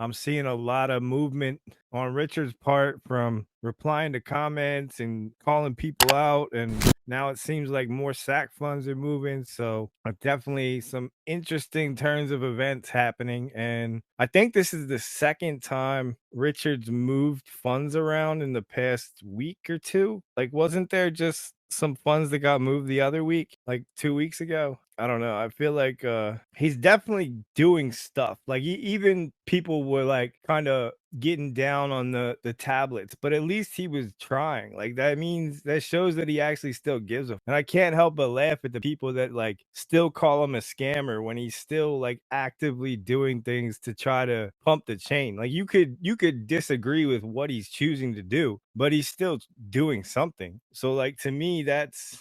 I'm seeing a lot of movement on Richard's part from replying to comments and calling people out. And now it seems like more SAC funds are moving. So definitely some interesting turns of events happening. And I think this is the second time Richard's moved funds around in the past week or two. Like, wasn't there just some funds that got moved the other week, like 2 weeks ago? I don't know. I feel like he's definitely doing stuff. Like even people were like kind of getting down on the tablets, but at least he was trying. Like that means that shows that he actually still gives them. And I can't help but laugh at the people that like still call him a scammer when he's still like actively doing things to try to pump the chain. Like you could disagree with what he's choosing to do, but he's still doing something. So like to me that's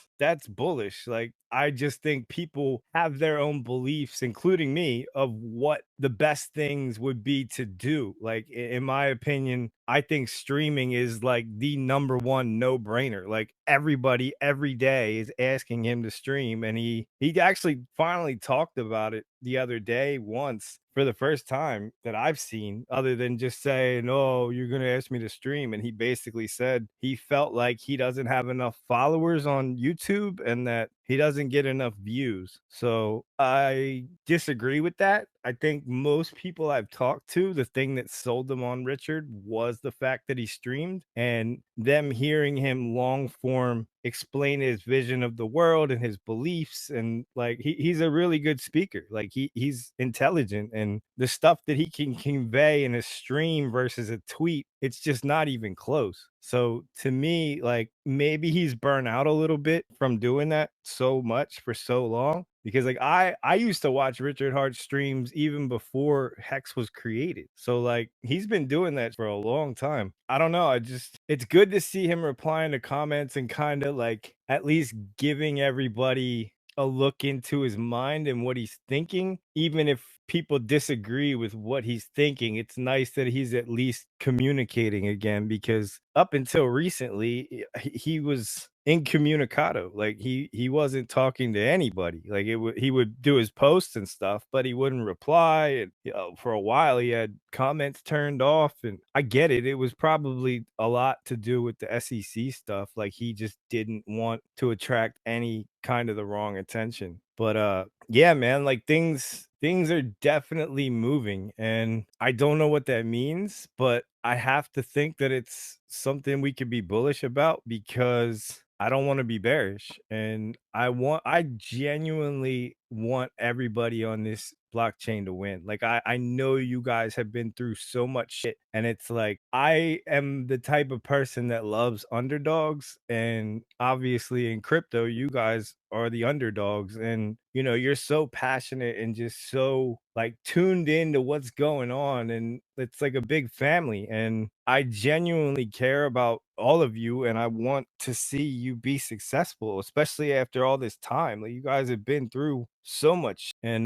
bullish. Like I just think people have their own beliefs, including me, of what the best things would be to do. Like in my opinion, I think streaming is like the number one no-brainer. Like everybody every day is asking him to stream, and he actually finally talked about it the other day once for the first time that I've seen, other than just saying, "Oh, you're going to ask me to stream." And he basically said he felt like he doesn't have enough followers on YouTube and that he doesn't get enough views. So I disagree with that. I think most people I've talked to, the thing that sold them on Richard was the fact that he streamed, and them hearing him long form explain his vision of the world and his beliefs. And like he's a really good speaker. Like he's intelligent, and the stuff that he can convey in a stream versus a tweet, it's just not even close. So to me, like maybe he's burnt out a little bit from doing that so much for so long, because like I used to watch Richard Hart streams even before Hex was created. So like he's been doing that for a long time. I don't know. I just it's good to see him replying to comments and kind of like at least giving everybody a look into his mind and what he's thinking, even if people disagree with what he's thinking. It's nice that he's at least communicating again, because up until recently he was incommunicado. Like he wasn't talking to anybody. Like he would do his posts and stuff, but he wouldn't reply. And for a while he had comments turned off. And I get it. It was probably a lot to do with the SEC stuff. Like he just didn't want to attract any kind of the wrong attention. But yeah, man, like things are definitely moving, and I don't know what that means, but I have to think that it's something we could be bullish about, because I don't want to be bearish. And I genuinely want everybody on this blockchain to win. Like I know you guys have been through so much shit, and it's like I am the type of person that loves underdogs, and obviously in crypto you guys are the underdogs, and you're so passionate and just so like tuned into what's going on, and it's like a big family, and I genuinely care about all of you, and I want to see you be successful, especially after all this time. Like you guys have been through so much. And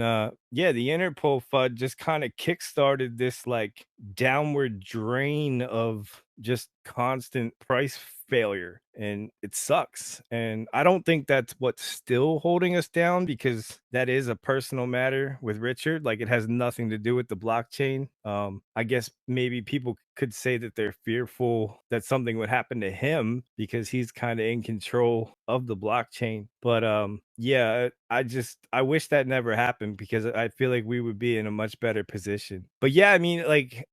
yeah, the Interpol FUD just kind of kickstarted this like downward drain of just constant price failure, and it sucks. And I don't think that's what's still holding us down, because that is a personal matter with Richard. Like it has nothing to do with the blockchain. I guess maybe people could say that they're fearful that something would happen to him because he's kind of in control of the blockchain. But yeah, I wish that never happened, because I feel like we would be in a much better position. But yeah, I mean, like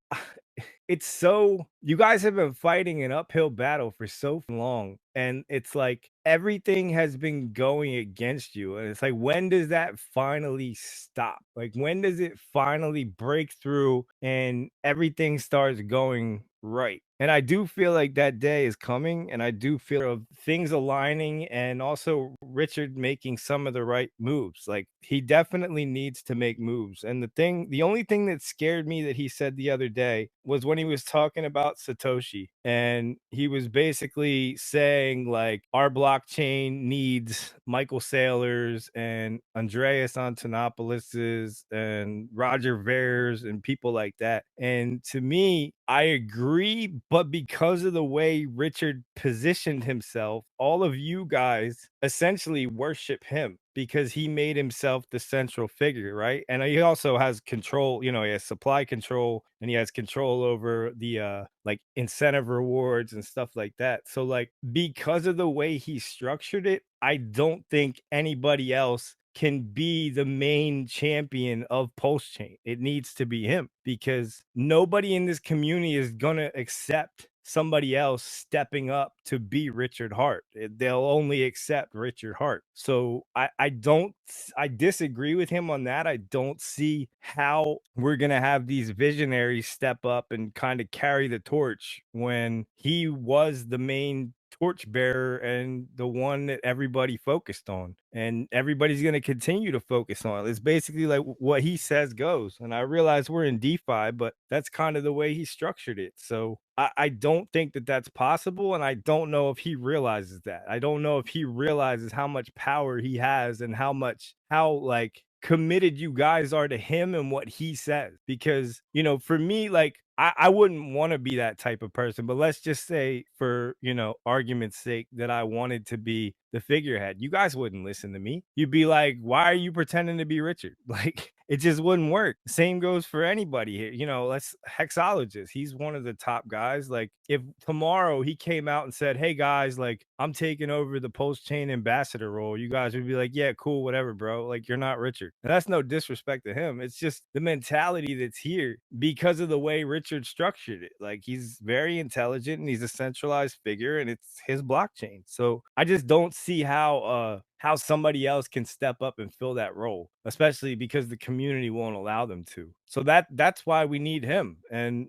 it's so you guys have been fighting an uphill battle for so long, and it's like everything has been going against you, and it's like, when does that finally stop? Like when does it finally break through and everything starts going right? And I do feel like that day is coming, and I do feel of things aligning, and also Richard making some of the right moves. Like he definitely needs to make moves. And the only thing that scared me that he said the other day was when he was talking about Satoshi, and he was basically saying like our blockchain needs Michael Saylor's and Andreas Antonopoulos and Roger Vere's and people like that. And to me, I agree, but because of the way Richard positioned himself, all of you guys essentially worship him. because he made himself the central figure, right? And he also has control, he has supply control and he has control over the like incentive rewards and stuff like that. So like because of the way he structured it, I don't think anybody else can be the main champion of Pulsechain. It needs to be him because nobody in this community is going to accept somebody else stepping up to be Richard Hart. They'll only accept Richard Hart. So I disagree with him on that. I don't see how we're going to have these visionaries step up and kind of carry the torch when he was the main torchbearer and the one that everybody focused on and everybody's going to continue to focus on. It's basically like what he says goes. And I realize we're in DeFi, but that's kind of the way he structured it. So I don't think that that's possible. And I don't know if he realizes that. I don't know if he realizes how much power he has and how like committed you guys are to him and what he says. Because, for me, like, I wouldn't want to be that type of person, but let's just say for, argument's sake that I wanted to be the figurehead. You guys wouldn't listen to me. You'd be like, why are you pretending to be Richard? Like, it just wouldn't work. Same goes for anybody here. Let's hexologist. He's one of the top guys. Like, if tomorrow he came out and said, hey guys, like, I'm taking over the Pulsechain ambassador role, you guys would be like, yeah, cool, whatever, bro. Like, you're not Richard. And that's no disrespect to him. It's just the mentality that's here because of the way Richard structured it. Like, he's very intelligent and he's a centralized figure and it's his blockchain. So I just don't see how somebody else can step up and fill that role, especially because the community won't allow them to. So that's why we need him. And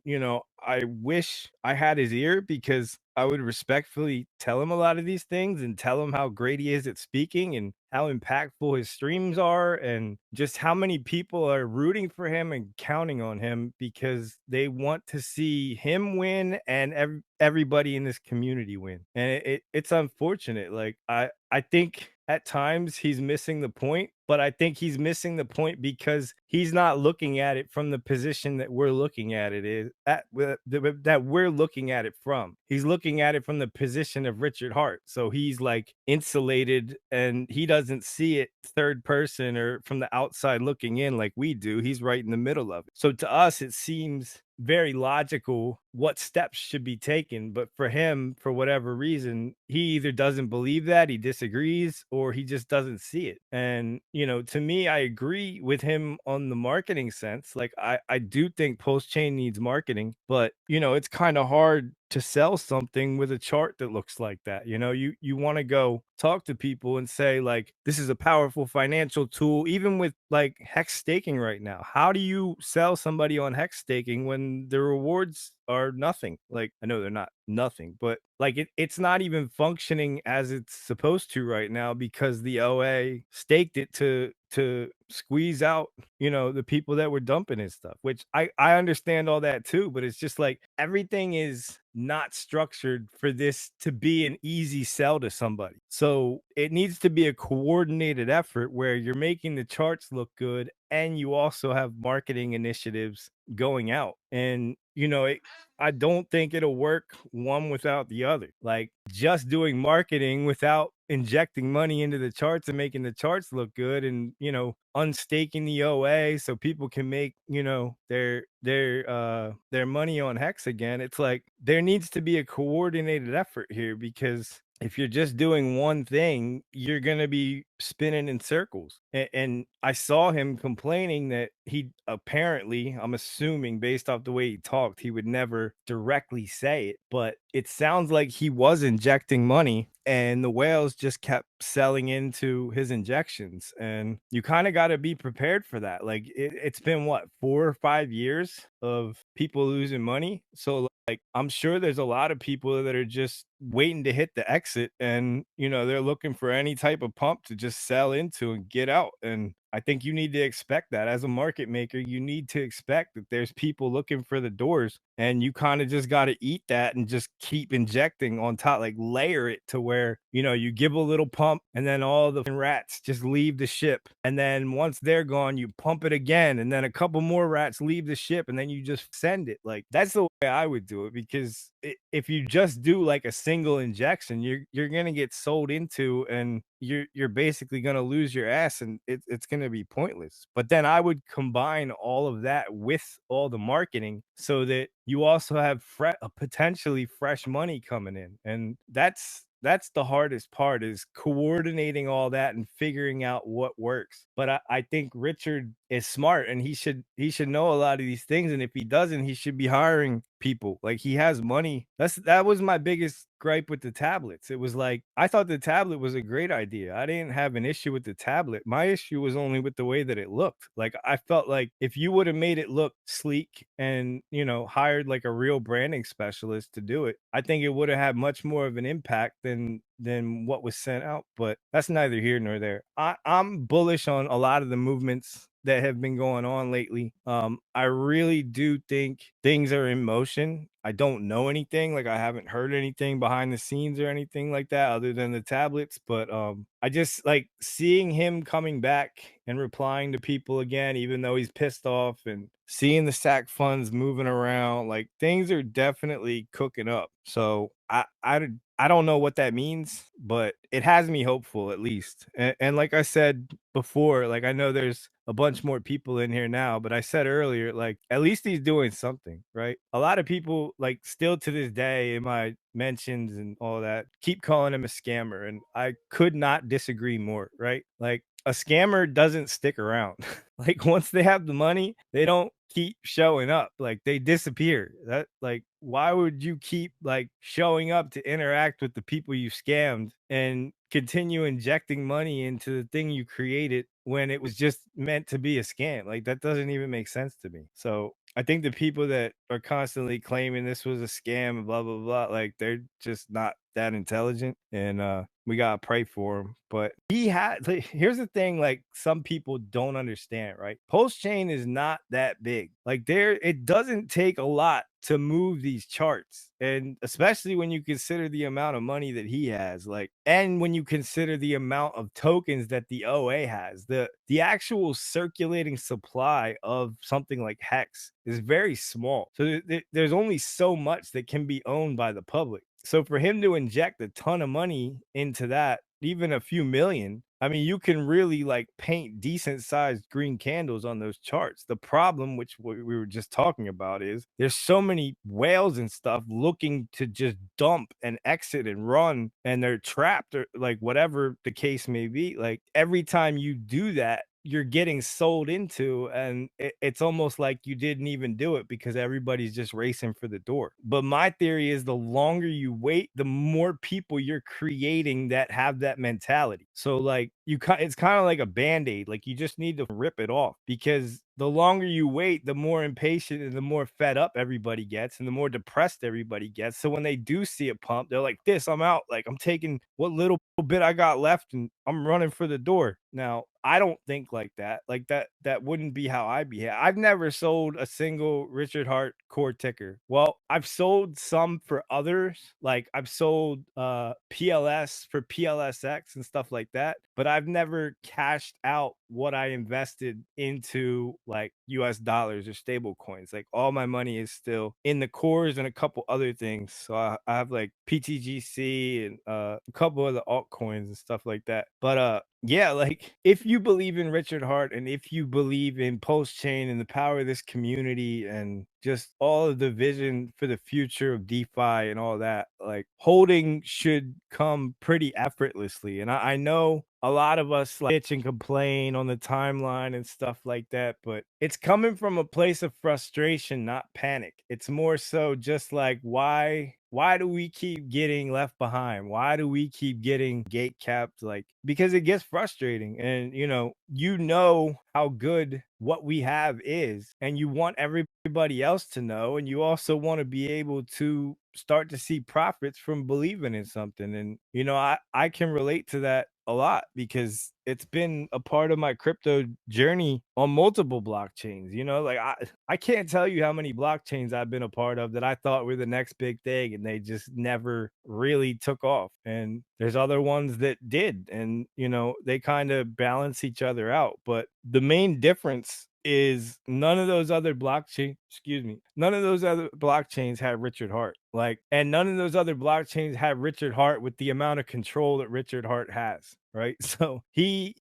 I wish I had his ear because I would respectfully tell him a lot of these things and tell him how great he is at speaking and how impactful his streams are and just how many people are rooting for him and counting on him because they want to see him win and everybody in this community win. And it's unfortunate. Like I think at times he's missing the point, but I think he's missing the point because he's not looking at it from the position that we're looking at it is that we're looking at it from. He's looking at it from the position of Richard Hart. So he's like insulated and he doesn't see it third person or from the outside looking in like we do. He's right in the middle of it. So to us, it seems very logical what steps should be taken, but for him, for whatever reason, he either doesn't believe that, he disagrees, or he just doesn't see it. And to me, I agree with him on the marketing sense. Like, I do think Pulsechain needs marketing, but it's kind of hard to sell something with a chart that looks like that. You want to go talk to people and say, like, this is a powerful financial tool. Even with like hex staking right now, how do you sell somebody on hex staking when the rewards are nothing? Like, I know they're not nothing, but like it's not even functioning as it's supposed to right now because the OA staked it to squeeze out the people that were dumping his stuff, which I understand all that too, but it's just like everything is not structured for this to be an easy sell to somebody. So it needs to be a coordinated effort where you're making the charts look good and you also have marketing initiatives going out. And I don't think it'll work one without the other. Like, just doing marketing without injecting money into the charts and making the charts look good and unstaking the OA so people can make their money on hex again. It's like there needs to be a coordinated effort here because if you're just doing one thing, you're going to be spinning in circles. And I saw him complaining that he apparently, I'm assuming based off the way he talked, he would never directly say it, but it sounds like he was injecting money and the whales just kept selling into his injections. And you kind of got to be prepared for that. Like it's been what, 4 or 5 years of people losing money. So like, I'm sure there's a lot of people that are just waiting to hit the exit and, they're looking for any type of pump to just sell into and get out. And I think you need to expect that as a market maker. You need to expect that there's people looking for the doors, and you kind of just got to eat that and just keep injecting on top, like layer it to where, you give a little pump and then all the rats just leave the ship. And then once they're gone, you pump it again. And then a couple more rats leave the ship and then you just send it. Like that's the way I would do it, because if you just do like a single injection, you're gonna get sold into, and you're basically gonna lose your ass, and it's gonna be pointless. But then I would combine all of that with all the marketing so that you also have potentially fresh money coming in. And that's the hardest part, is coordinating all that and figuring out what works. But I think Richard is smart, and he should know a lot of these things. And if he doesn't, he should be hiring people. Like, he has money. That was my biggest gripe with the tablets. It was like, I thought the tablet was a great idea. I didn't have an issue with the tablet. My issue was only with the way that it looked. Like, I felt like if you would have made it look sleek and, hired like a real branding specialist to do it, I think it would have had much more of an impact than what was sent out. But that's neither here nor there. I'm bullish on a lot of the movements that have been going on lately. I really do think things are in motion. I don't know anything, like I haven't heard anything behind the scenes or anything like that other than the tablets. But I just like seeing him coming back and replying to people again, even though he's pissed off, and seeing the sack funds moving around. Like, things are definitely cooking up. So I don't know what that means, but it has me hopeful, at least. And like I said before, like, I know there's a bunch more people in here now, but I said earlier, like, at least he's doing something, right? A lot of people, like, still to this day in my mentions and all that, keep calling him a scammer. And I could not disagree more, right? Like, a scammer doesn't stick around. Like, once they have the money, they don't keep showing up. Like, they disappear. That, like, why would you keep like showing up to interact with the people you scammed and continue injecting money into the thing you created when it was just meant to be a scam? Like, that doesn't even make sense to me. So I think the people that are constantly claiming this was a scam and blah blah blah, like, they're just not that intelligent. And we gotta pray for him. But he had like, here's the thing, like, some people don't understand, right? Pulse chain is not that big. Like, it doesn't take a lot to move these charts. And especially when you consider the amount of money that he has, like, and when you consider the amount of tokens that the OA has, the actual circulating supply of something like Hex is very small. So there's only so much that can be owned by the public. So for him to inject a ton of money into that, even a few million, I mean, you can really like paint decent sized green candles on those charts. The problem, which we were just talking about, is there's so many whales and stuff looking to just dump and exit and run, and they're trapped, or like whatever the case may be. Like, every time you do that, you're getting sold into, and it's almost like you didn't even do it because everybody's just racing for the door. But my theory is, the longer you wait, the more people you're creating that have that mentality. So like, it's kind of like a band-aid. Like, you just need to rip it off, because the longer you wait, the more impatient and the more fed up everybody gets, and the more depressed everybody gets. So when they do see a pump, they're like, this, I'm out. Like, I'm taking what little bit I got left and I'm running for the door. Now, I don't think like that. Like, that wouldn't be how I behave. I've never sold a single Richard Hart core ticker. Well, I've sold some for others. Like, I've sold PLS for PLSX and stuff like that, but I've never cashed out what I invested into like US dollars or stable coins. Like, all my money is still in the cores and a couple other things. So I have like PTGC and a couple of the altcoins and stuff like that. But yeah, like, if you believe in Richard Hart, and if you believe in Pulse Chain and the power of this community and just all of the vision for the future of DeFi and all that, like, holding should come pretty effortlessly. And I know a lot of us like bitch and complain on the timeline and stuff like that, but it's coming from a place of frustration, not panic. It's more so just like, why do we keep getting left behind? Why do we keep getting gate capped? Like, because it gets frustrating, and how good what we have is, and you want everybody else to know, and you also want to be able to start to see profits from believing in something. And I can relate to that a lot because it's been a part of my crypto journey on multiple blockchains. You know, like I can't tell you how many blockchains I've been a part of that I thought were the next big thing and they just never really took off. And there's other ones that did. And, you know, they kind of balance each other out. But the main difference is none of those other none of those other blockchains had Richard Hart. Like, and none of those other blockchains had Richard Hart with the amount of control that Richard Hart has, right? So he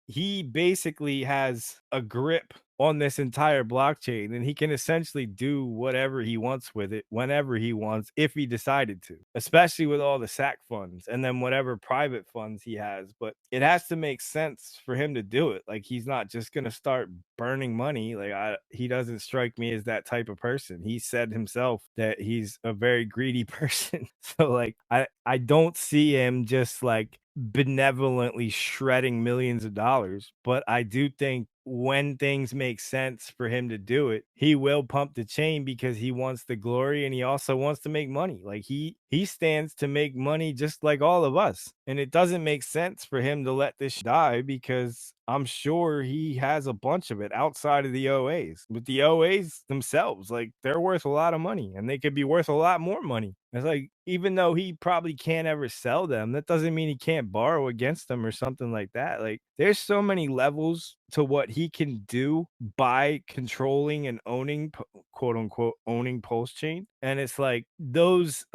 basically has a grip on this entire blockchain and he can essentially do whatever he wants with it whenever he wants if he decided to, especially with all the sac funds and then whatever private funds he has. But it has to make sense for him to do it. Like, he's not just going to start burning money. Like, he doesn't strike me as that type of person. He said himself that he's a very greedy person. So like I don't see him just like benevolently shredding millions of dollars, but I do think when things make sense for him to do it, he will pump the chain because he wants the glory and he also wants to make money. Like, he stands to make money just like all of us. And it doesn't make sense for him to let this die because I'm sure he has a bunch of it outside of the OAs. But the OAs themselves, like, they're worth a lot of money and they could be worth a lot more money. It's like, even though he probably can't ever sell them, that doesn't mean he can't borrow against them or something like that. Like, there's so many levels to what he can do by controlling and owning, quote unquote, owning Pulse Chain. And it's like those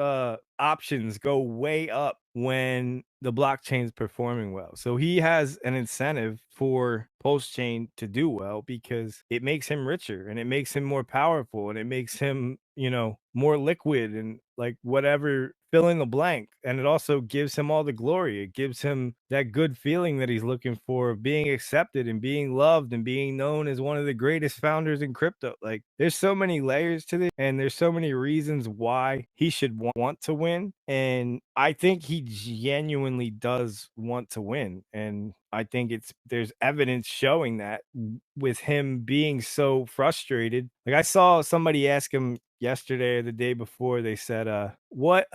options go way up when the blockchain's performing well. So he has an incentive for Pulse Chain to do well because it makes him richer and it makes him more powerful and it makes him, you know, more liquid and like whatever, fill in the blank. And it also gives him all the glory. It gives him that good feeling that he's looking for of being accepted and being loved and being known as one of the greatest founders in crypto. Like, there's so many layers to this and there's so many reasons why he should want to win. And I think he genuinely does want to win. And I think there's evidence showing that with him being so frustrated. Like, I saw somebody ask him yesterday or the day before, they said, what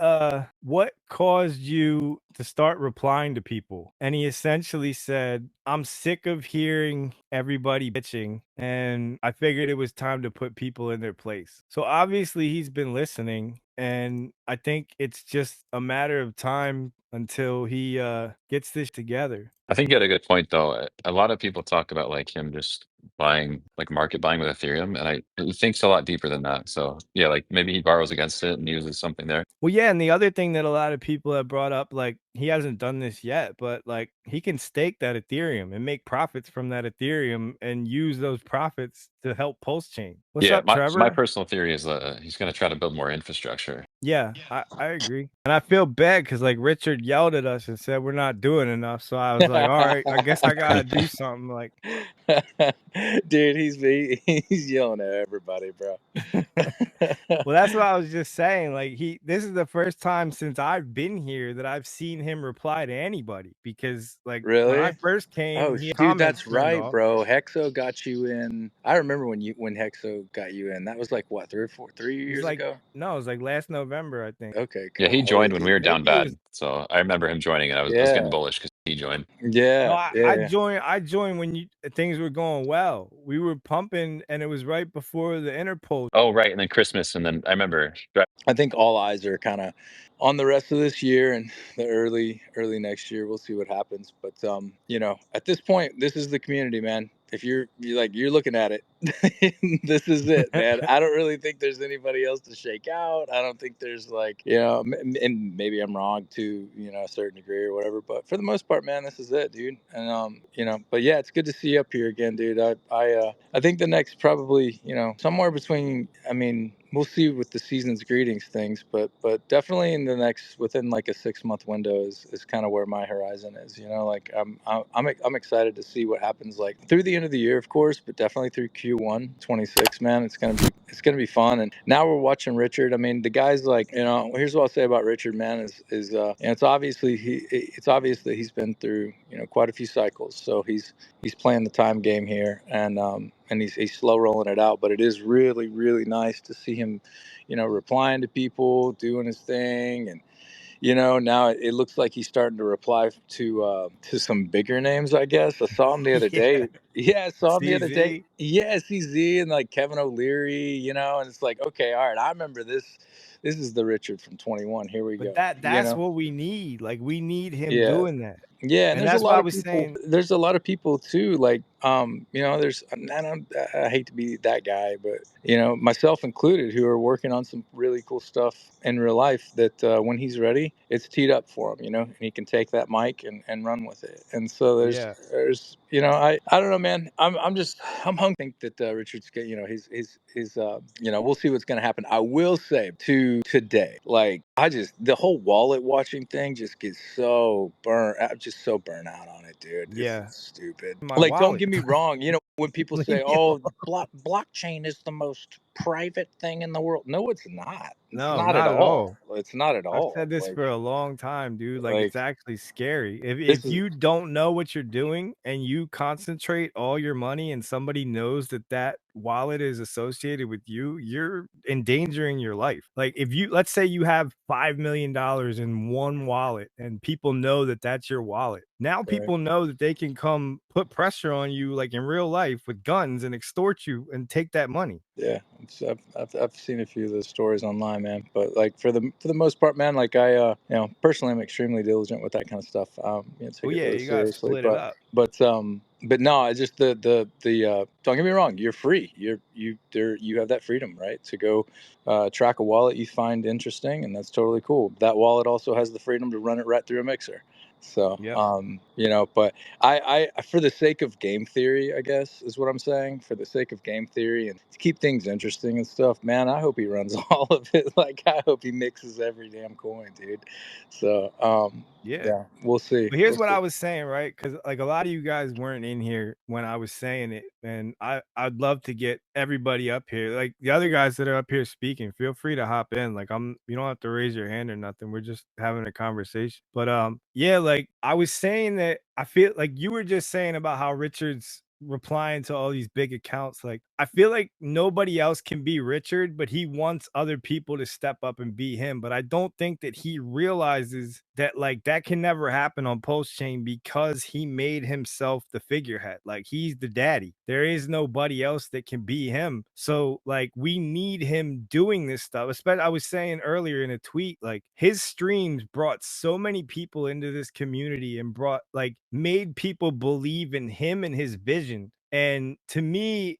caused you to start replying to people? And he essentially said, I'm sick of hearing everybody bitching and I figured it was time to put people in their place. So obviously he's been listening and I think it's just a matter of time until he gets this together. I think you had a good point though. A lot of people talk about like him just buying, like market buying with Ethereum, and he thinks a lot deeper than that. So yeah, like maybe he borrows against it and uses something there. Well, yeah, and the other thing that a lot of people have brought up, like, he hasn't done this yet, but like he can stake that Ethereum and make profits from that Ethereum and use those profits to help Pulse Chain. What's Yeah, up, my Trevor? personal theory is he's going to try to build more infrastructure. Yeah, I agree. And I feel bad because like Richard yelled at us and said we're not doing enough. So I was like, all right, I guess I gotta do something. Like, Dude, he's yelling at everybody, bro. well, that's what I was just saying. Like, this is the first time since I've been here that I've seen him reply to anybody because like when I Really? first Oh, came, he dude, comments that's turned right, off. bro. Hexo got you in. I remember when Hexo got you in. That was like what, 3 It was years like, ago? no, it was like last November, I think. Okay, Yeah, he golly, joined when we dude. were down Maybe it was, bad. So I remember him joining, and I was getting Yeah, bullish because he joined. no, yeah, I yeah. joined when things were going well. We were pumping and it was right before the Interpol. Oh, right, and then Christmas, and then I remember. I think all eyes are kind of on the rest of this year and the early next year. We'll see what happens. But you know, at this point, this is the community, man. If you're looking at it, this is it, man. I don't really think there's anybody else to shake out. I don't think there's like, you know, and maybe I'm wrong to, you know, a certain degree or whatever. But for the most part, man, this is it, dude. And you know, but yeah, it's good to see you up here again, dude. I think the next probably, you know, somewhere between. I mean, we'll see with the season's greetings things, but definitely in the next within like a 6 month window is kind of where my horizon is. You know, like I'm excited to see what happens like through the end of the year, of course, but definitely through Q1 26. Man, it's gonna be fun. And now we're watching Richard. I mean, the guy's like, you know, here's what I'll say about Richard, man, is and it's obvious that he's been through, you know, quite a few cycles. So he's playing the time game here, and he's slow rolling it out. But it is really nice to see him, you know, replying to people, doing his thing, and you know, now it looks like he's starting to reply to some bigger names, I guess. I saw him the other Yeah. day. Yeah, I saw him the other day. CZ. Yeah, CZ and like Kevin O'Leary, you know, and it's like, okay, all right, I remember this. This is the Richard from 21. Here we But go. You that's know? what we need. Like, we need him Yeah. doing that. Yeah, and And there's a that's why lot I of was people. saying, There's a lot of people too. Like, you know, there's. I hate to be that guy, but you know, myself included, who are working on some really cool stuff in real life. That when he's ready, it's teed up for him. You know, and he can take that mic and run with it. And so yeah, there's you know, I don't know, man. I'm hungry. I think that Richard's you know he's you know, we'll see what's gonna happen. I will say today, like the whole wallet watching thing just gets so burnt. I'm just so burnt out on it, dude. It's yeah. stupid. My Like, don't wallet. get me wrong. You know, when people Leave say, me "Oh, alone. blockchain is the most private thing in the world," no, it's not. It's No, not at not at all. all. It's not at I've all. said this for a long time, dude. Like, Like it's actually scary. this If is you don't know what you're doing and you concentrate all your money and somebody knows that that wallet is associated with you, you're endangering your life. Like, if you, let's say you have $5 million in one wallet and people know that that's your wallet. Now right. people know that they can come put pressure on you, like in real life, with guns and extort you and take that money. Yeah, I've seen a few of those stories online, man. But like for the most part, man, like you know, personally, I'm extremely diligent with that kind of stuff. You know, Well, take it yeah, really you gotta seriously. split it up. But no, I just the don't get me wrong, you're free. You have that freedom, right, to go track a wallet you find interesting, and that's totally cool. That wallet also has the freedom to run it right through a mixer. So, Yep. you know, but for the sake of game theory, I guess is what I'm saying. For the sake of game theory and to keep things interesting and stuff, man, I hope he runs all of it. Like, I hope he mixes every damn coin, dude. So, Yeah. yeah, we'll see. But here's We'll what see. I was saying, right? Because like a lot of you guys weren't in here when I was saying it, and I'd love to get everybody up here. Like the other guys that are up here speaking, feel free to hop in. Like you don't have to raise your hand or nothing. We're just having a conversation. But yeah, like I was saying that I feel like you were just saying about how Richard's replying to all these big accounts. Like I feel like nobody else can be Richard, but he wants other people to step up and be him. But I don't think that he realizes that like that can never happen on Pulsechain because he made himself the figurehead. Like he's the daddy. There is nobody else that can be him. So like we need him doing this stuff. Especially I was saying earlier in a tweet, like his streams brought so many people into this community and brought like made people believe in him and his vision. And to me,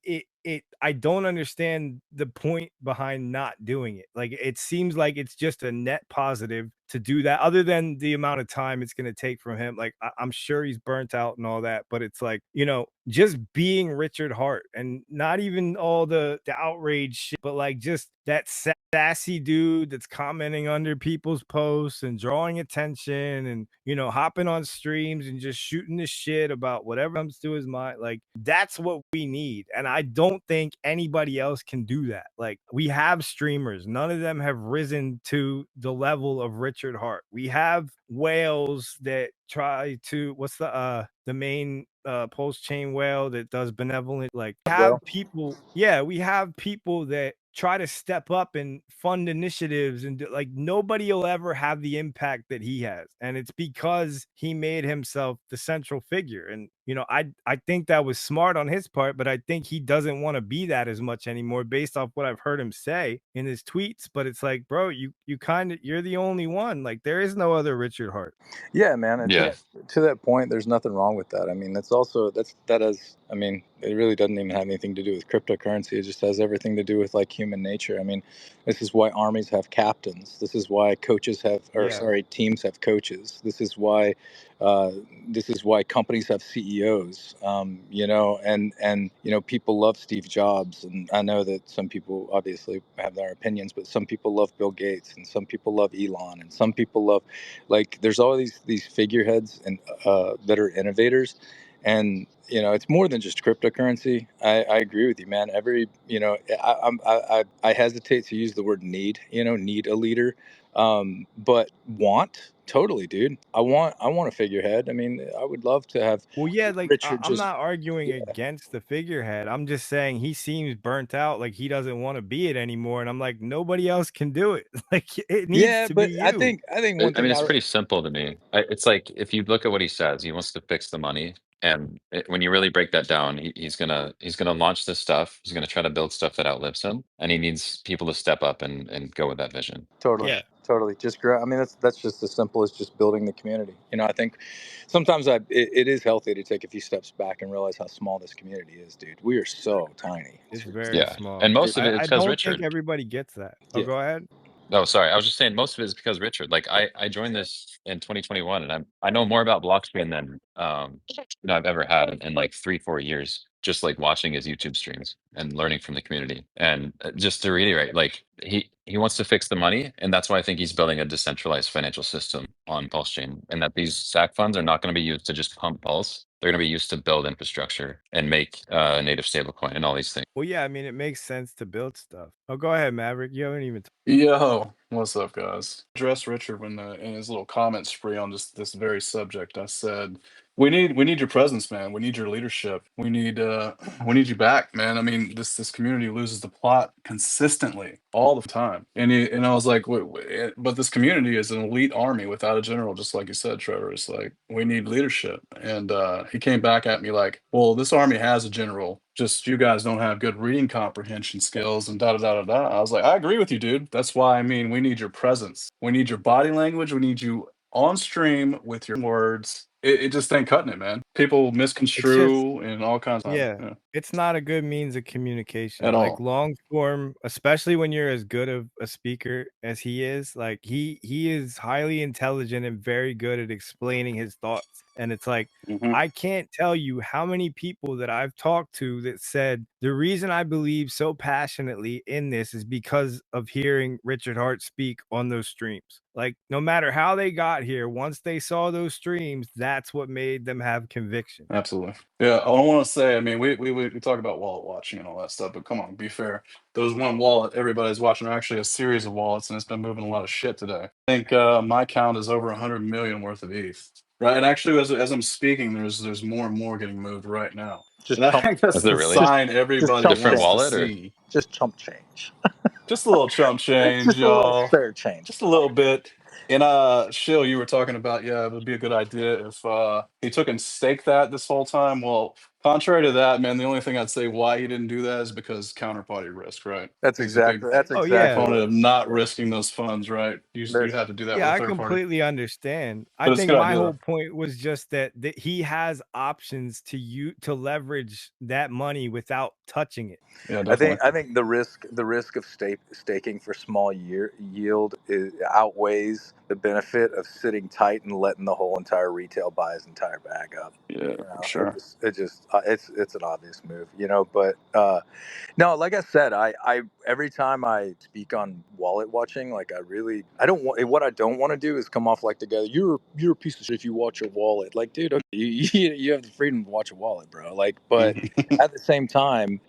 I don't understand the point behind not doing it. Like it seems like it's just a net positive to do that, other than the amount of time it's going to take from him. Like I'm sure he's burnt out and all that, but it's like, you know, just being Richard Hart and not even all the outrage shit, but like just that sassy dude that's commenting under people's posts and drawing attention and, you know, hopping on streams and just shooting the shit about whatever comes to his mind. Like that's what we need. And I don't think anybody else can do that. Like we have streamers, none of them have risen to the level of Richard Hart. We have whales that try to, what's the main pulse chain whale that does benevolent, like have Bro. people, yeah, we have people that try to step up and fund initiatives and like nobody will ever have the impact that he has, and it's because he made himself the central figure. And you know, I think that was smart on his part, but I think he doesn't want to be that as much anymore based off what I've heard him say in his tweets. But it's like, bro, you kind of, you're the only one. Like there is no other Richard Hart. Yeah, man, and Yeah. to that point, there's nothing wrong with that. I mean, that's also that has. I mean, it really doesn't even have anything to do with cryptocurrency. It just has everything to do with like human nature. I mean, this is why armies have captains. This is why coaches have, or Yeah. sorry, teams have coaches. Uh, this is why companies have CEOs. You know, and you know, people love Steve Jobs, and I know that some people obviously have their opinions, but some people love Bill Gates, and some people love Elon, and some people love, like, there's all these figureheads and that are innovators, and you know, it's more than just cryptocurrency. I agree with you, man. Every, you know, I hesitate to use the word need. You know, need a leader, but want. totally, dude. I want a figurehead. I mean, I would love to have Well, yeah, like Richard I'm just not arguing yeah, against the figurehead. I'm just saying he seems burnt out, like he doesn't want to be it anymore. And I'm like, nobody else can do it. Like it needs yeah. to be But you. I think one I mean, thing it's pretty simple to me. It's like if you look at what he says, he wants to fix the money, and when you really break that down, he's gonna launch this stuff. He's gonna try to build stuff that outlives him, and he needs people to step up and go with that vision. totally, Yeah, totally. Just I mean, that's just as simple as just building the community. You know, I think sometimes it is healthy to take a few steps back and realize how small this community is, dude. We are so tiny. it's very Yeah, small. and most It, of it is I because don't think Richard. everybody gets that. Oh, yeah, go ahead. Oh, sorry. I was just saying most of it is because Richard. Like I joined this in 2021, and I know more about blockchain than I've ever had in like 3-4 years. Just like watching his YouTube streams and learning from the community. And just to reiterate, like he wants to fix the money, and that's why I think he's building a decentralized financial system on Pulsechain, and that these SAC funds are not going to be used to just pump Pulse. They're going to be used to build infrastructure and make a native stablecoin and all these things. Well, yeah, I mean, it makes sense to build stuff. Oh, go ahead, Maverick. You haven't even. Yo, what's up, guys? Address Richard when in his little comment spree on just this very subject. I said, we need your presence, man. We need your leadership. We need you back, man. I mean, this community loses the plot consistently all the time. And I was like, but this community is an elite army without a general, just like you said, Trevor. It's like we need leadership. And he came back at me like, well, this army has a general. Just you guys don't have good reading comprehension skills and da da da da da. I was like, I agree with you, dude. That's why I mean we need your presence. We need your body language. We need you on stream with your words. It just ain't cutting it, man. People It's just misconstrue and all kinds of Yeah, it's not a good means of communication. at Like all. long form, especially when you're as good of a speaker as he is, like he is highly intelligent and very good at explaining his thoughts. And it's like Hmm. I can't tell you how many people that I've talked to that said the reason I believe so passionately in this is because of hearing Richard Hart speak on those streams. Like no matter how they got here, once they saw those streams, that's what made them have conviction. Absolutely. Yeah, I don't want to say. I mean, we talk about wallet watching and all that stuff, but come on, be fair. Those one wallet everybody's watching are actually a series of wallets, and it's been moving a lot of shit today. I think my count is over 100 million worth of ETH. Right, and actually, as I'm speaking, there's more and more getting moved right now, just and I chump, think that's Is it the really just sign everybody chump different change, wants to wallet or? see. just chump change. Just a little chump It's change, just a little y'all. spare change. Just a little bit. And Shill, you were talking about, yeah, it would be a good idea if he took and staked that this whole time. Well, contrary to that, man, the only thing I'd say why he didn't do that is because counterparty risk, right? He's a big That's Oh yeah, exactly what proponent it of is. not Yeah. risking those funds, right? You There's have to do that yeah, with a I third party. completely understand. I But it's a think good my idea whole though. point was just that he has options to leverage that money without touching it. Yeah, definitely. I think the risk of staking for small yield outweighs the benefit of sitting tight and letting the whole entire retail buy his entire bag up. Yeah, You for know, sure. it just it's an obvious move, you know. But no, like I said, I every time I speak on wallet watching, like I don't want what I don't want to do is come off like the guy you're a piece of shit if you watch your wallet. Like, dude, okay, you have the freedom to watch a wallet, bro. Like, but at the same time,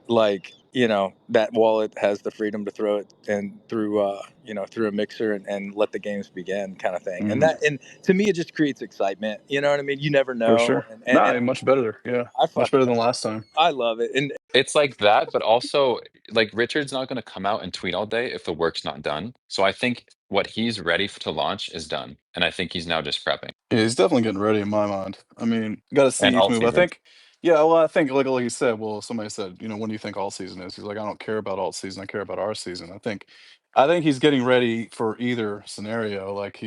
like, you know, that wallet has the freedom to throw it and through you know, through a mixer and let the games begin, kind of thing. Hmm. And to me, it just creates excitement. You know what I mean? You never For know, sure. Nah, and much better. Yeah, I much fucking better than last time. I love it. And It's like that, but also like Richard's not going to come out and tweet all day if the work's not done. So I think what he's ready to launch is done, and I think he's now just prepping. Yeah, he's definitely getting ready in my mind. I mean, got to And see each all move. I season, think, yeah, well, I think like you said, well, somebody said, when do you think all season is? He's like, I don't care about all season. I care about our season. I think he's getting ready for either scenario. Like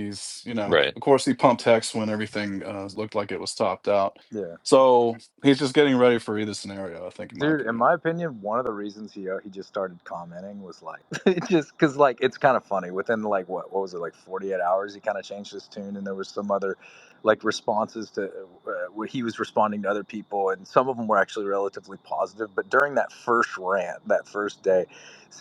right? of course, he pumped Hex when everything looked like it was topped out. yeah. So he's just getting ready for either scenario. I think, in my Dude, in opinion. my opinion, one of the reasons he just started commenting was like, it just because like it's kind of funny. Within like what was it, like 48 hours, he kind of changed his tune, and there was some other like responses to where he was responding to other people, and some of them were actually relatively positive. But during that first rant, that first day,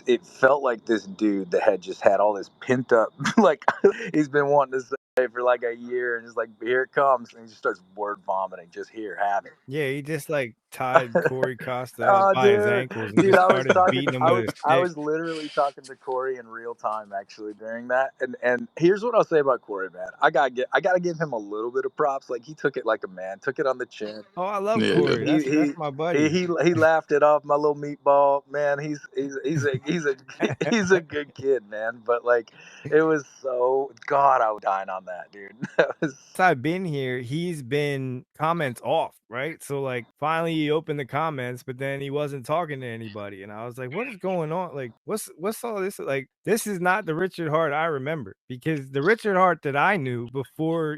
it felt like this dude that had just had all this pent up like he's been wanting to say for like a year, and just like, here it comes, and he just starts word vomiting. Just here, have it. Yeah, he just like tied Corey Costa up Oh, by his ankles and dude, just I was started talking. beating him with a I stick. was literally talking to Corey in real time actually during that. And here's what I'll say about Corey, man. I gotta give him a little bit of props. Like, he took it like a man, took it on the chin. Oh, I love Yeah, Corey. dude. That's my buddy. He laughed it off, my little meatball. Man, he's a good kid, man. But like, it was so, God, I was dying on that, dude. That was, Since I've been here, he's been comments off, right? So like finally he opened the comments, but then he wasn't talking to anybody. And I was like, what is going on? Like, what's all this? Like, this is not the Richard Hart I remember, because the Richard Hart that I knew before,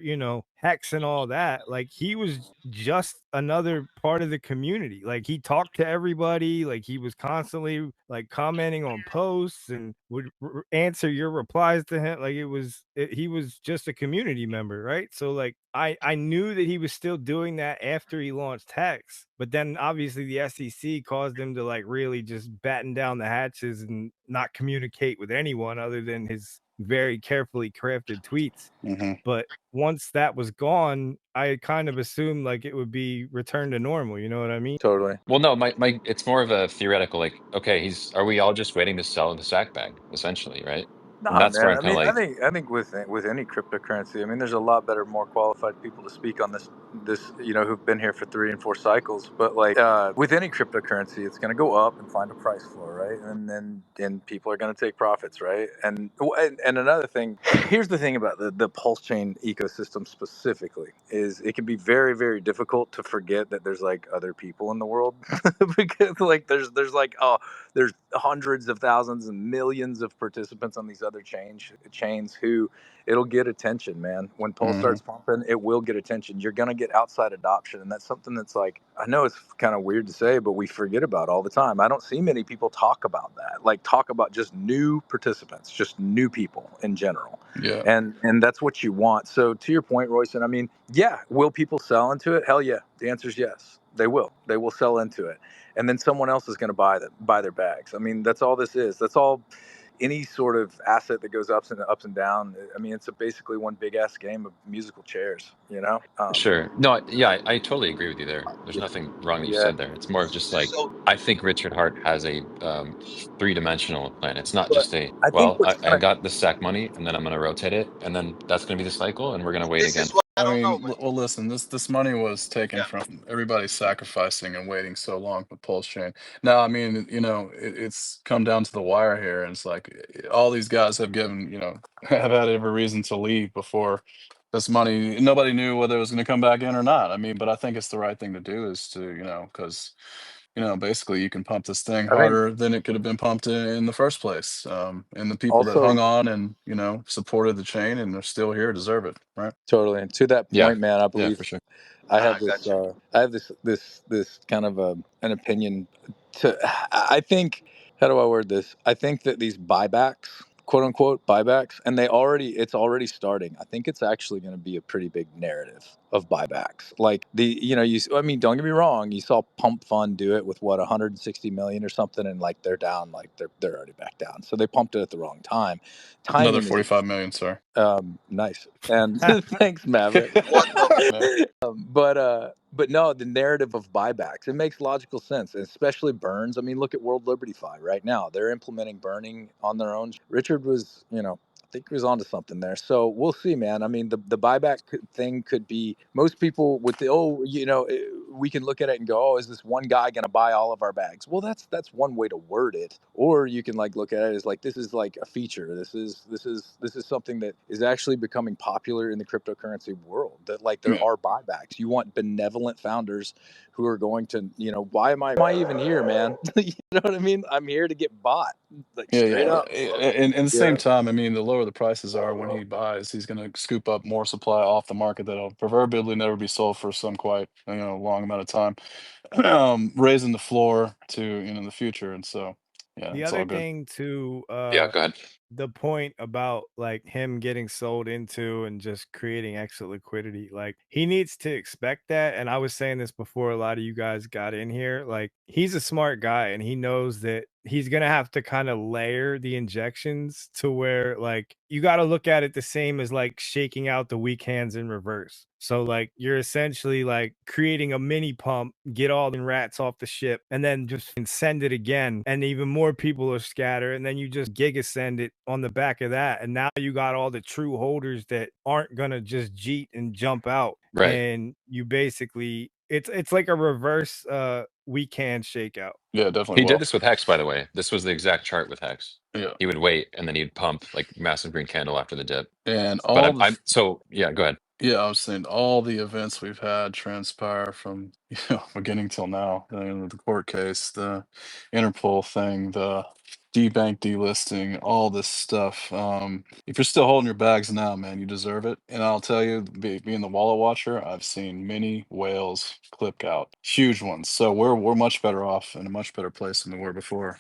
Hex and all that, like, he was just another part of the community. Like, he talked to everybody, like he was constantly like commenting on posts and would answer your replies to him. Like, he was just a community member, right? So like I knew that he was still doing that after he launched Hex, but then obviously the SEC caused him to like really just batten down the hatches and not communicate with anyone other than his very carefully crafted tweets. Hmm. But once that was gone, I kind of assumed like it would be returned to normal. You know what I mean? totally. Well, no, my it's more of a theoretical, like, okay, are we all just waiting to sell the sack bag, essentially, right? And Nah, that's where man. I'm kind of like, I think with any cryptocurrency, I mean, there's a lot better, more qualified people to speak on this, who've been here for 3 and 4 cycles. But like, with any cryptocurrency, it's going to go up and find a price floor, right? And then people are going to take profits, right? And another thing, here's the thing about the pulse chain ecosystem specifically, is it can be very, very difficult to forget that there's like other people in the world because like there's like, oh, there's hundreds of thousands and millions of participants on these other chains who, it'll get attention, man. When Pulse Hmm. starts pumping, it will get attention. You're gonna get outside adoption, and that's something that's like, I know it's kind of weird to say, but we forget about all the time. I don't see many people talk about that, like talk about just new participants, just new people in general. Yeah. And that's what you want. So to your point, Royce, I mean, yeah, will people sell into it? Hell yeah. The answer is yes. They will. They will sell into it, and then someone else is going to buy their bags. I mean, that's all this is. That's all any sort of asset that goes ups and down. I mean, it's basically one big ass game of musical chairs. sure. No, yeah, I totally agree with you there. There's nothing wrong that you Yeah. said there. It's more of just like, So, I think Richard Hart has a three-dimensional plan. It's not but just a, I think well, what's I kind of, got this sack money and then I'm going to rotate it and then that's going to be the cycle and we're going to wait this again. is what I I don't know, mean, but well, listen, this money was taken yeah. from everybody sacrificing and waiting so long for Pulse Chain. Now, I mean, it's come down to the wire here, and it's like all these guys have given, have had every reason to leave before this money. Nobody knew whether it was going to come back in or not. I mean, but I think it's the right thing to do is to, because basically you can pump this thing I think harder than it could have been pumped in the first place. And the people that hung also, on and supported the chain and are still here deserve it, right? totally, and to that Yeah. point, man, I Yeah, believe for sure. I have this. I have this kind of an opinion. I think, how do I word this? I think that these buybacks, quote unquote buybacks, and it's already starting. I think it's actually going to be a pretty big narrative of buybacks. Like I mean, don't get me wrong. You saw Pump Fund do it with what 160 million or something, and like they're down, like they're already back down. So they pumped it at the wrong time. Another Timing is 45 million, sir. nice, and thanks, Maverick. Yeah. But no, the narrative of buybacks, it makes logical sense, especially burns. I mean, look at World Liberty Fi right now. They're implementing burning on their own. Richard was, I think he was onto something there. So we'll see, man. I mean, the buyback thing could be, most people with the, we can look at it and go, oh, is this one guy going to buy all of our bags? Well, that's one way to word it. Or you can like look at it as like, this is like a feature. This is something that is actually becoming popular in the cryptocurrency world, that like there Yeah. are buybacks. You want benevolent founders who are going to, why am I even here, man? You know what I mean? I'm here to get bought, like Yeah, straight yeah. up. And at the same Yeah. time, I mean, the lower the prices are when he buys, he's going to scoop up more supply off the market that'll proverbially never be sold for some quite, long amount of time, raising the floor to, the future. And so, yeah, The it's all other good. thing to Yeah, go ahead. the point about like him getting sold into and just creating extra liquidity. Like he needs to expect that. And I was saying this before a lot of you guys got in here. Like he's a smart guy and he knows that he's gonna have to kind of layer the injections to where like you got to look at it the same as like shaking out the weak hands in reverse. So like you're essentially like creating a mini pump, get all the rats off the ship, and then just send it again, and even more people are scattered, and then you just giga send it on the back of that, and now you got all the true holders that aren't gonna just jeet and jump out, Right. and you basically it's like a reverse weak hand shakeout. Yeah, definitely He did will. this with Hex, by the way. This was the exact chart with Hex. Yeah, He would wait and then he'd pump like massive green candle after the dip. and But all the I'm so yeah, go ahead. yeah, I was saying all the events we've had transpire from beginning till now. The court case, the Interpol thing, the debank delisting, all this stuff. If you're still holding your bags now, man, you deserve it. And I'll tell you, being the wallet watcher, I've seen many whales clip out, huge ones. So we're much better off in a much better place than we were before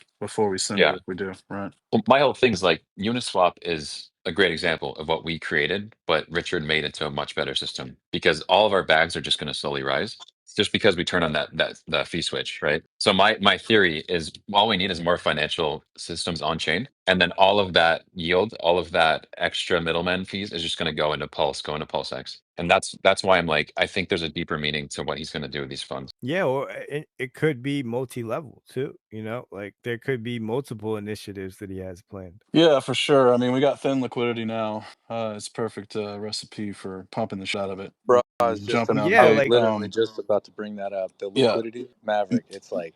we send it Yeah. like we do, right? Well, my whole thing is like Uniswap is a great example of what we created, but Richard made into a much better system because all of our bags are just going to slowly rise just because we turn on the fee switch, right? So my theory is all we need is more financial systems on chain, and then all of that yield, all of that extra middleman fees is just going to go into Pulse, go into PulseX, and that's why I'm like I think there's a deeper meaning to what he's going to do with these funds. Yeah, or it could be multi-level too, like there could be multiple initiatives that he has planned. Yeah, for sure. I mean, we got thin liquidity now. It's perfect recipe for pumping the shit out of it. Bro, I was just Well, Jumping out the yeah, I was gate. like literally just about to bring that up. The Yeah. liquidity Maverick, it's like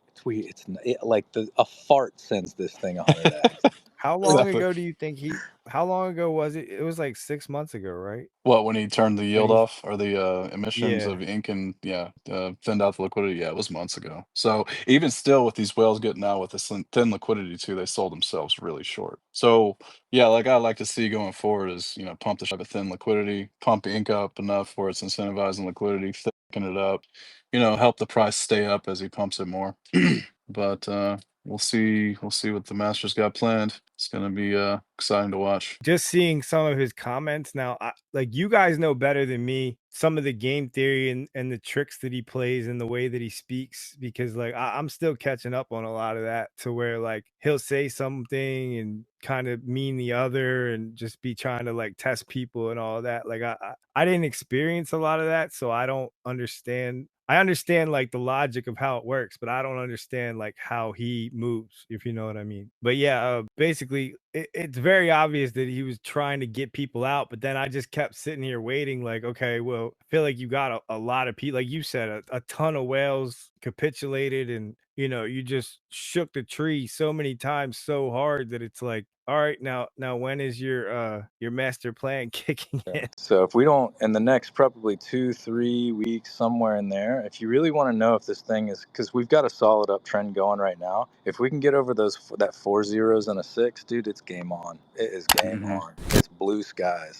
like a fart sends this thing 100x. how long Exactly. ago do you think how long ago was it? It was like 6 months ago, right? What, when he turned the When yield he off or the emissions Yeah. of ink and thinned out the liquidity? Yeah, it was months ago. So even still, with these whales getting out with this thin liquidity too, they sold themselves really short. So yeah, like I like to see going forward is pump the shit out of thin liquidity, pump ink up enough where it's incentivizing liquidity, thicken it up, help the price stay up as he pumps it more. But we'll see what the Masters got planned. It's gonna be exciting to watch. Just seeing some of his comments now, like you guys know better than me some of the game theory and the tricks that he plays and the way that he speaks, because like I'm still catching up on a lot of that, to where like he'll say something and kind of mean the other and just be trying to like test people and all that. Like I didn't experience a lot of that, so I don't understand. I understand like the logic of how it works, but I don't understand like how he moves, if you know what I mean. But yeah, basically it's very obvious that he was trying to get people out, but then I just kept sitting here waiting like, okay, well, I feel like you got a lot of people, like you said, a ton of whales capitulated, and you just shook the tree so many times so hard that it's like, all right, now when is your master plan kicking in? So if we don't, in the next probably 2-3 weeks, somewhere in there, if you really want to know if this thing is, because we've got a solid uptrend going right now, if we can get over that 4 zeros and a 6, dude, it's game on. It is game Mhm. on. It's blue skies.